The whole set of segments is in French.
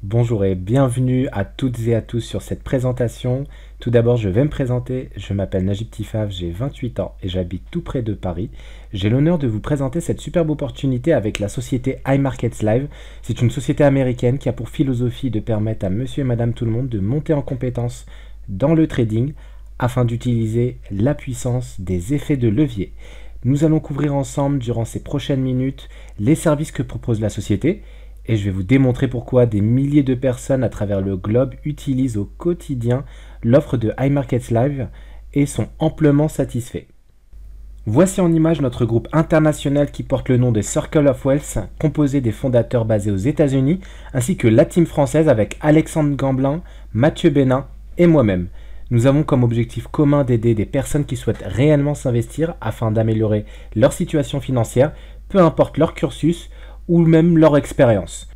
Bonjour et bienvenue à toutes et à tous sur cette présentation. Tout d'abord, je vais me présenter. Je m'appelle Najib Tifaf, j'ai 28 ans et j'habite tout près de Paris. J'ai l'honneur de vous présenter cette superbe opportunité avec la société iMarkets Live. C'est une société américaine qui a pour philosophie de permettre à monsieur et madame tout le monde de monter en compétence dans le trading afin d'utiliser la puissance des effets de levier. Nous allons couvrir ensemble durant ces prochaines minutes les services que propose la société. Et je vais vous démontrer pourquoi des milliers de personnes à travers le globe utilisent au quotidien l'offre de iMarkets Live et sont amplement satisfaits. Voici en image notre groupe international qui porte le nom de Circle of Wealth, composé des fondateurs basés aux États-Unis, ainsi que la team française avec Alexandre Gamblin, Mathieu Bénin et moi-même. Nous avons comme objectif commun d'aider des personnes qui souhaitent réellement s'investir afin d'améliorer leur situation financière, peu importe leur cursus ou même leur expérience.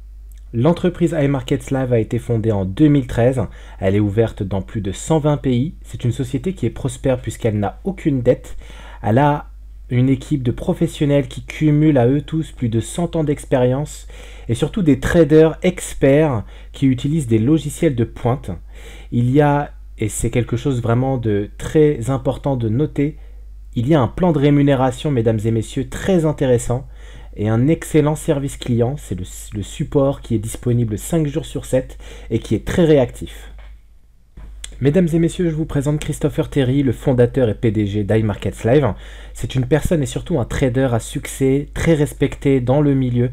L'entreprise iMarkets Live a été fondée en 2013, elle est ouverte dans plus de 120 pays, c'est une société qui est prospère puisqu'elle n'a aucune dette, elle a une équipe de professionnels qui cumulent à eux tous plus de 100 ans d'expérience et surtout des traders experts qui utilisent des logiciels de pointe. Il y a, et c'est quelque chose vraiment de très important de noter, il y a un plan de rémunération, mesdames et messieurs, très intéressant et un excellent service client, c'est le support qui est disponible 5 jours sur 7 et qui est très réactif. Mesdames et messieurs, je vous présente Christopher Terry, le fondateur et PDG d'iMarkets Live. C'est une personne et surtout un trader à succès, très respecté dans le milieu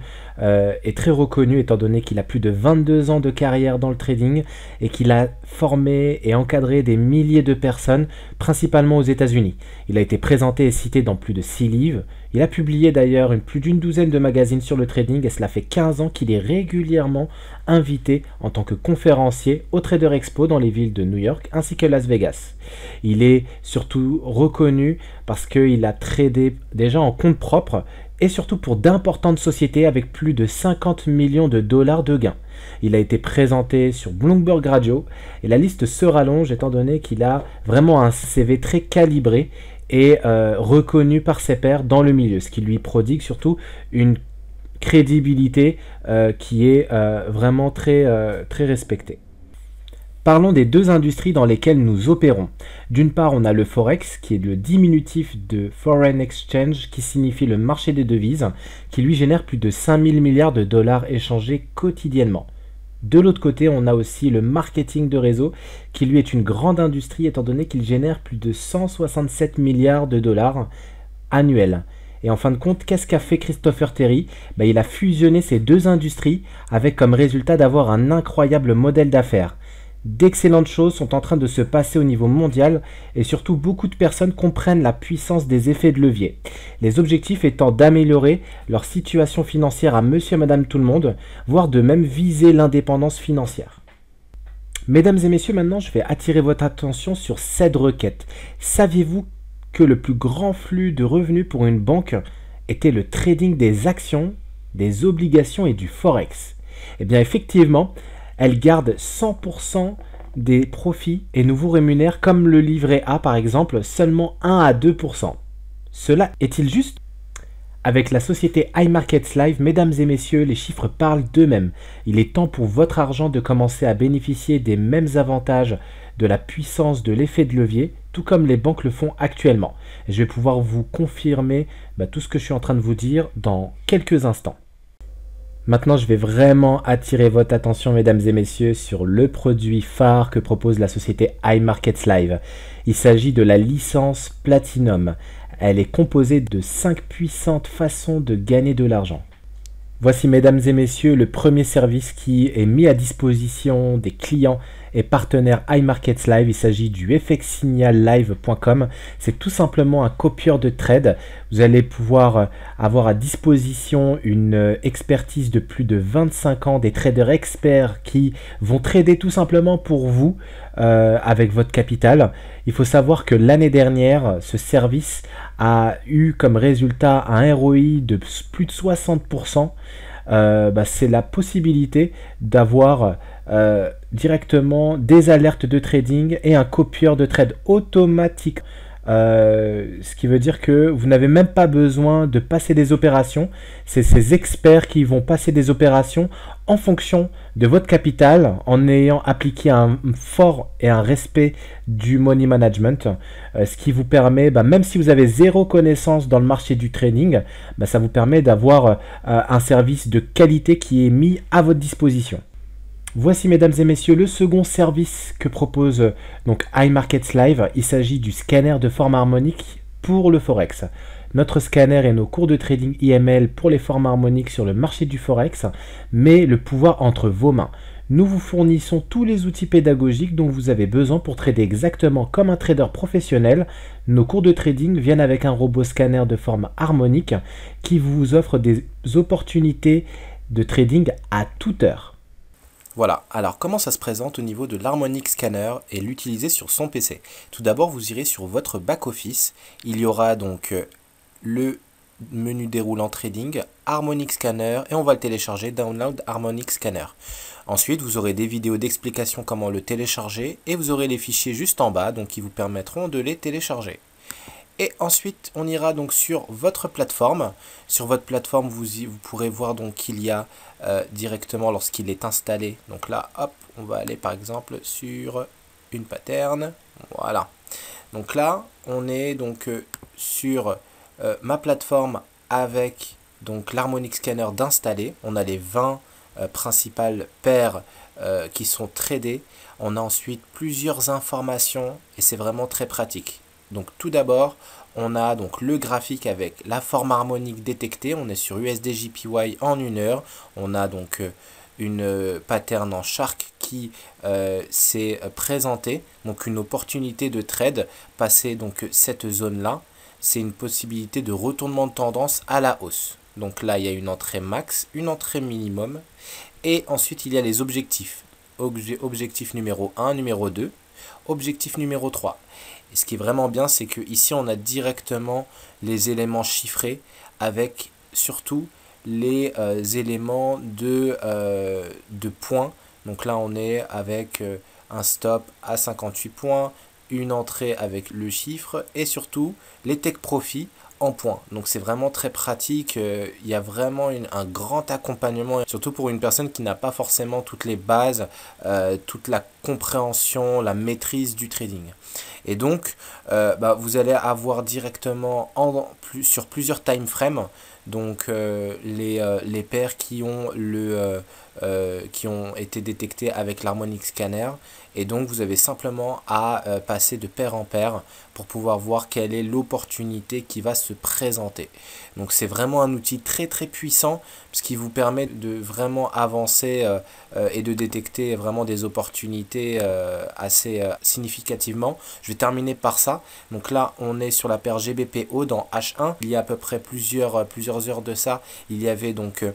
et très reconnu étant donné qu'il a plus de 22 ans de carrière dans le trading et qu'il a formé et encadré des milliers de personnes, principalement aux États-Unis. Il a été présenté et cité dans plus de 6 livres. Il a publié d'ailleurs plus d'une douzaine de magazines sur le trading et cela fait 15 ans qu'il est régulièrement invité en tant que conférencier au Trader Expo dans les villes de New York ainsi que Las Vegas. Il est surtout reconnu parce qu'il a tradé déjà en compte propre et surtout pour d'importantes sociétés avec plus de 50 millions de dollars de gains. Il a été présenté sur Bloomberg Radio et la liste se rallonge étant donné qu'il a vraiment un CV très calibré et reconnu par ses pairs dans le milieu, ce qui lui prodigue surtout une crédibilité qui est vraiment très respectée. Parlons des deux industries dans lesquelles nous opérons. D'une part, on a le Forex, qui est le diminutif de Foreign Exchange, qui signifie le marché des devises, qui lui génère plus de 5000 milliards de dollars échangés quotidiennement. De l'autre côté, on a aussi le marketing de réseau, qui lui est une grande industrie étant donné qu'il génère plus de 167 milliards de dollars annuels. Et en fin de compte, qu'est-ce qu'a fait Christopher Terry? Il a fusionné ces deux industries avec comme résultat d'avoir un incroyable modèle d'affaires. D'excellentes choses sont en train de se passer au niveau mondial et surtout beaucoup de personnes comprennent la puissance des effets de levier. Les objectifs étant d'améliorer leur situation financière à monsieur et madame tout le monde, voire de même viser l'indépendance financière. Mesdames et messieurs, maintenant je vais attirer votre attention sur cette requête. Saviez-vous que le plus grand flux de revenus pour une banque était le trading des actions, des obligations et du forex? Eh bien effectivement, elle garde 100% des profits et nous vous rémunère comme le livret A par exemple seulement 1 à 2%. Cela est-il juste? Avec la société iMarkets Live, mesdames et messieurs, les chiffres parlent d'eux-mêmes. Il est temps pour votre argent de commencer à bénéficier des mêmes avantages de la puissance de l'effet de levier, tout comme les banques le font actuellement. Et je vais pouvoir vous confirmer tout ce que je suis en train de vous dire dans quelques instants. Maintenant, je vais vraiment attirer votre attention, mesdames et messieurs, sur le produit phare que propose la société iMarkets Live. Il s'agit de la licence Platinum. Elle est composée de 5 puissantes façons de gagner de l'argent. Voici, mesdames et messieurs, le premier service qui est mis à disposition des clients et partenaires iMarkets Live. Il s'agit du fxsignallive.com. C'est tout simplement un copieur de trade. Vous allez pouvoir avoir à disposition une expertise de plus de 25 ans, des traders experts qui vont trader tout simplement pour vous avec votre capital. Il faut savoir que l'année dernière, ce service a eu comme résultat un ROI de plus de 60%. C'est la possibilité d'avoir directement des alertes de trading et un copieur de trade automatique ce qui veut dire que vous n'avez même pas besoin de passer des opérations. C'est ces experts qui vont passer des opérations en fonction de votre capital, en ayant appliqué un fort et un respect du money management, ce qui vous permet, même si vous avez zéro connaissance dans le marché du trading, ça vous permet d'avoir un service de qualité qui est mis à votre disposition. Voici, mesdames et messieurs, le second service que propose donc iMarkets Live. Il s'agit du scanner de forme harmonique pour le Forex. Notre scanner et nos cours de trading IML pour les formes harmoniques sur le marché du Forex met le pouvoir entre vos mains. Nous vous fournissons tous les outils pédagogiques dont vous avez besoin pour trader exactement comme un trader professionnel. Nos cours de trading viennent avec un robot scanner de forme harmonique qui vous offre des opportunités de trading à toute heure. Voilà, alors comment ça se présente au niveau de l'Harmonic Scanner et l'utiliser sur son PC? Tout d'abord, vous irez sur votre back-office. Il y aura donc le menu déroulant Trading, Harmonic Scanner, et on va le télécharger, Download Harmonic Scanner. Ensuite, vous aurez des vidéos d'explication comment le télécharger et vous aurez les fichiers juste en bas, donc qui vous permettront de les télécharger. Et ensuite, on ira donc sur votre plateforme. Sur votre plateforme, vous pourrez voir donc qu'il y a directement lorsqu'il est installé. Donc là, hop, on va aller par exemple sur une pattern. Voilà. Donc là, on est donc sur ma plateforme avec donc l'Harmonic Scanner d'installer. On a les 20 principales paires qui sont tradées. On a ensuite plusieurs informations et c'est vraiment très pratique. Donc tout d'abord, on a donc le graphique avec la forme harmonique détectée. On est sur USDJPY en 1 heure. On a donc une pattern en shark qui s'est présentée. Donc une opportunité de trade. Passer donc cette zone-là, c'est une possibilité de retournement de tendance à la hausse. Donc là, il y a une entrée max, une entrée minimum. Et ensuite, il y a les objectifs. Objectif numéro 1, numéro 2. Objectif numéro 3. Et ce qui est vraiment bien, c'est que ici on a directement les éléments chiffrés avec surtout les éléments de points. Donc là on est avec un stop à 58 points, une entrée avec le chiffre et surtout les take profits en points. Donc c'est vraiment très pratique, il y a vraiment un grand accompagnement, surtout pour une personne qui n'a pas forcément toutes les bases, toute la compréhension, la maîtrise du trading. Et donc vous allez avoir directement sur plusieurs time frames donc les paires qui ont été détectées avec l'Harmonic Scanner. Et donc vous avez simplement à passer de paire en paire pour pouvoir voir quelle est l'opportunité qui va se présenter. Donc c'est vraiment un outil très très puissant, ce qui vous permet de vraiment avancer et de détecter vraiment des opportunités assez significativement. Je vais terminer par ça. Donc là on est sur la paire GBPO dans H1. Il y a à peu près plusieurs heures de ça. Il y avait donc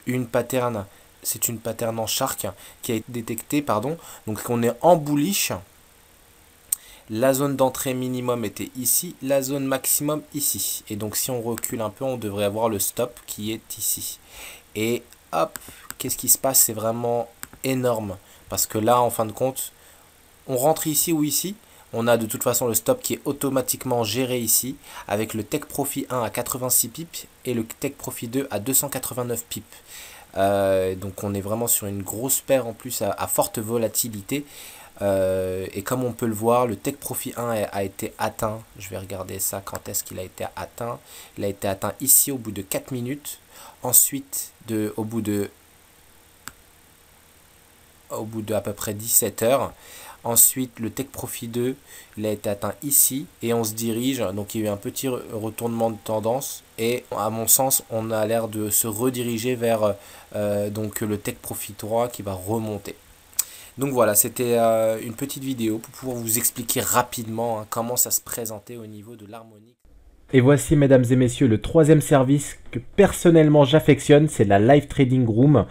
une pattern. C'est une pattern en shark qui a été détectée, pardon. Donc on est en bullish. La zone d'entrée minimum était ici, la zone maximum ici. Et donc si on recule un peu, on devrait avoir le stop qui est ici. Et hop, qu'est-ce qui se passe? C'est vraiment énorme. Parce que là, en fin de compte, on rentre ici ou ici. On a de toute façon le stop qui est automatiquement géré ici, avec le Take Profit 1 à 86 pips et le Take Profit 2 à 289 pips. Donc on est vraiment sur une grosse paire en plus à forte volatilité. Et comme on peut le voir, le Take Profit 1 a été atteint. Je vais regarder ça, quand est-ce qu'il a été atteint. Il a été atteint ici au bout de 4 minutes. Ensuite, au bout de à peu près 17 heures. Ensuite, le Take Profit 2, il a été atteint ici et on se dirige. Donc, il y a eu un petit retournement de tendance et à mon sens, on a l'air de se rediriger vers donc le Take Profit 3 qui va remonter. Donc voilà, c'était une petite vidéo pour pouvoir vous expliquer rapidement comment ça se présentait au niveau de l'harmonique. Et voici, mesdames et messieurs, le troisième service que personnellement j'affectionne, c'est la Live Trading Room.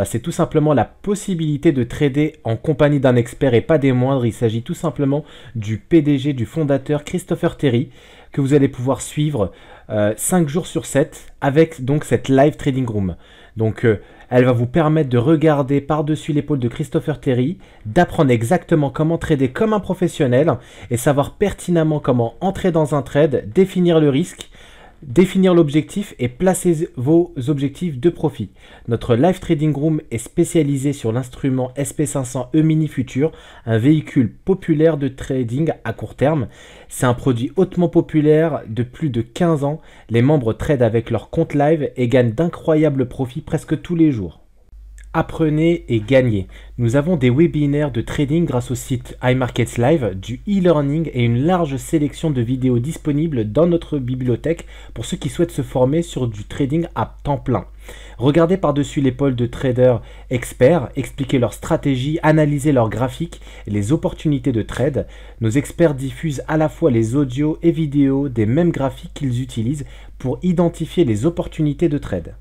C'est tout simplement la possibilité de trader en compagnie d'un expert et pas des moindres. Il s'agit tout simplement du PDG, du fondateur Christopher Terry, que vous allez pouvoir suivre 5 jours sur 7 avec donc cette Live Trading Room. Donc Elle va vous permettre de regarder par-dessus l'épaule de Christopher Terry, d'apprendre exactement comment trader comme un professionnel et savoir pertinemment comment entrer dans un trade, définir le risque, définir l'objectif et placer vos objectifs de profit. Notre Live Trading Room est spécialisé sur l'instrument SP500 E-mini Future, un véhicule populaire de trading à court terme. C'est un produit hautement populaire de plus de 15 ans. Les membres tradent avec leur compte live et gagnent d'incroyables profits presque tous les jours. Apprenez et gagnez. Nous avons des webinaires de trading grâce au site iMarkets Live, du e-learning et une large sélection de vidéos disponibles dans notre bibliothèque pour ceux qui souhaitent se former sur du trading à temps plein. Regardez par-dessus l'épaule de traders experts, expliquer leurs stratégies, analyser leurs graphiques et les opportunités de trade. Nos experts diffusent à la fois les audios et vidéos des mêmes graphiques qu'ils utilisent pour identifier les opportunités de trade.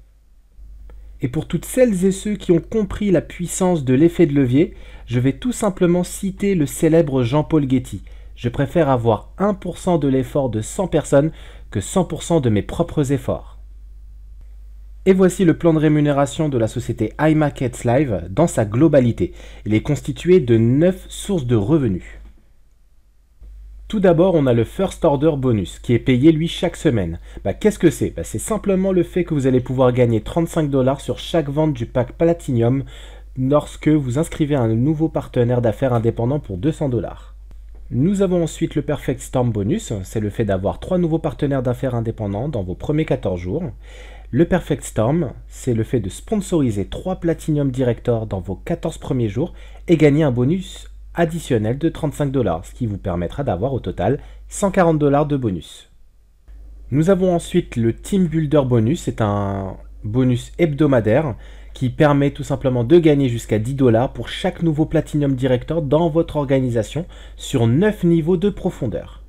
Et pour toutes celles et ceux qui ont compris la puissance de l'effet de levier, je vais tout simplement citer le célèbre Jean-Paul Getty. Je préfère avoir 1% de l'effort de 100 personnes que 100% de mes propres efforts. Et voici le plan de rémunération de la société iMarkets Live dans sa globalité. Il est constitué de 9 sources de revenus. Tout d'abord, on a le First Order Bonus qui est payé lui chaque semaine. Qu'est-ce que c'est? C'est simplement le fait que vous allez pouvoir gagner 35 $ sur chaque vente du pack Platinum lorsque vous inscrivez un nouveau partenaire d'affaires indépendant pour 200 $. Nous avons ensuite le Perfect Storm Bonus, c'est le fait d'avoir 3 nouveaux partenaires d'affaires indépendants dans vos premiers 14 jours. Le Perfect Storm, c'est le fait de sponsoriser 3 Platinum Directors dans vos 14 premiers jours et gagner un bonus additionnel de 35 $, ce qui vous permettra d'avoir au total 140 $ de bonus. Nous avons ensuite le Team Builder Bonus, c'est un bonus hebdomadaire qui permet tout simplement de gagner jusqu'à 10 $ pour chaque nouveau Platinum Director dans votre organisation sur 9 niveaux de profondeur.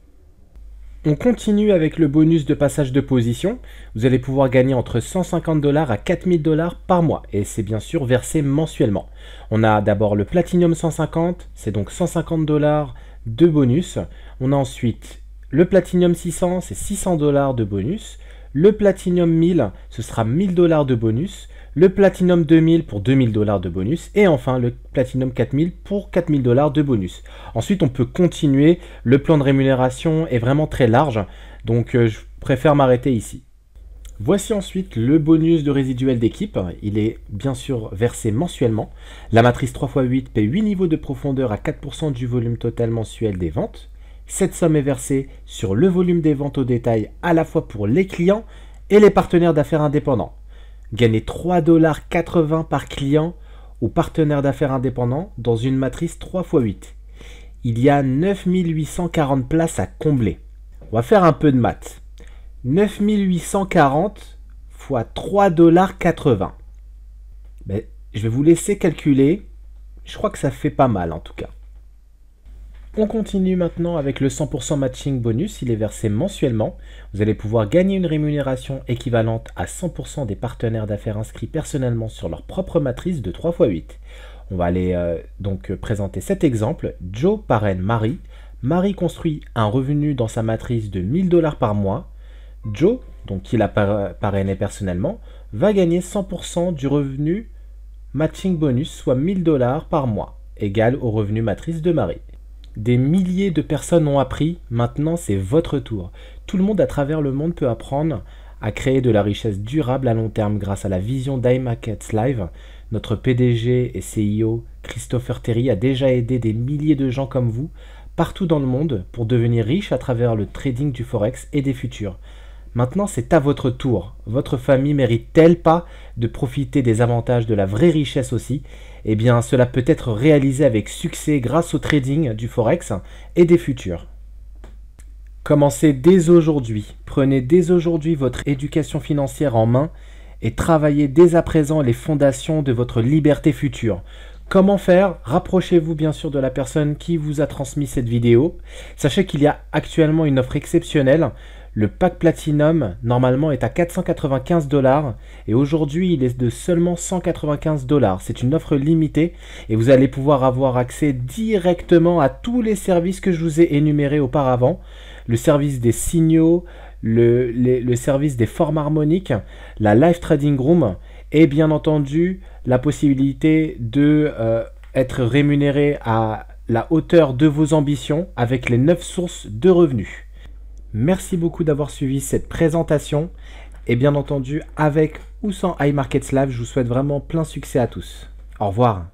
On continue avec le bonus de passage de position. Vous allez pouvoir gagner entre 150 $ à 4000 $ par mois et c'est bien sûr versé mensuellement. On a d'abord le Platinum 150, c'est donc 150 $ de bonus. On a ensuite le Platinum 600, c'est 600 $ de bonus. Le Platinum 1000, ce sera 1000 $ de bonus. Le Platinum 2000 pour 2000 $ de bonus. Et enfin, le Platinum 4000 pour 4000 $ de bonus. Ensuite, on peut continuer. Le plan de rémunération est vraiment très large. Donc, je préfère m'arrêter ici. Voici ensuite le bonus de résiduel d'équipe. Il est bien sûr versé mensuellement. La matrice 3x8 paie 8 niveaux de profondeur à 4% du volume total mensuel des ventes. Cette somme est versée sur le volume des ventes au détail à la fois pour les clients et les partenaires d'affaires indépendants. Gagnez 3,80 $ par client ou partenaire d'affaires indépendant dans une matrice 3x8. Il y a 9840 places à combler. On va faire un peu de maths. 9840 fois 3,80 $. Je vais vous laisser calculer. Je crois que ça fait pas mal en tout cas. On continue maintenant avec le 100% matching bonus, il est versé mensuellement. Vous allez pouvoir gagner une rémunération équivalente à 100% des partenaires d'affaires inscrits personnellement sur leur propre matrice de 3x8. On va aller donc présenter cet exemple. Joe parraine Marie. Marie construit un revenu dans sa matrice de 1000 $ par mois. Joe, donc qui l'a parrainé personnellement, va gagner 100% du revenu matching bonus, soit 1000 $ par mois, égal au revenu matrice de Marie. Des milliers de personnes ont appris, maintenant c'est votre tour. Tout le monde à travers le monde peut apprendre à créer de la richesse durable à long terme grâce à la vision d'iMarkets Live. Notre PDG et CEO Christopher Terry a déjà aidé des milliers de gens comme vous partout dans le monde pour devenir riches à travers le trading du Forex et des futurs. Maintenant c'est à votre tour. Votre famille mérite-t-elle pas de profiter des avantages de la vraie richesse aussi? Eh bien, cela peut être réalisé avec succès grâce au trading du Forex et des futurs. Commencez dès aujourd'hui. Prenez dès aujourd'hui votre éducation financière en main et travaillez dès à présent les fondations de votre liberté future. Comment faire? Rapprochez-vous bien sûr de la personne qui vous a transmis cette vidéo. Sachez qu'il y a actuellement une offre exceptionnelle. Le pack Platinum, normalement, est à 495 $ et aujourd'hui, il est de seulement 195 $. C'est une offre limitée et vous allez pouvoir avoir accès directement à tous les services que je vous ai énumérés auparavant. Le service des signaux, le service des formes harmoniques, la Live Trading Room et bien entendu la possibilité de être rémunéré à la hauteur de vos ambitions avec les 9 sources de revenus. Merci beaucoup d'avoir suivi cette présentation et bien entendu avec ou sans iMarketSlav, je vous souhaite vraiment plein succès à tous. Au revoir.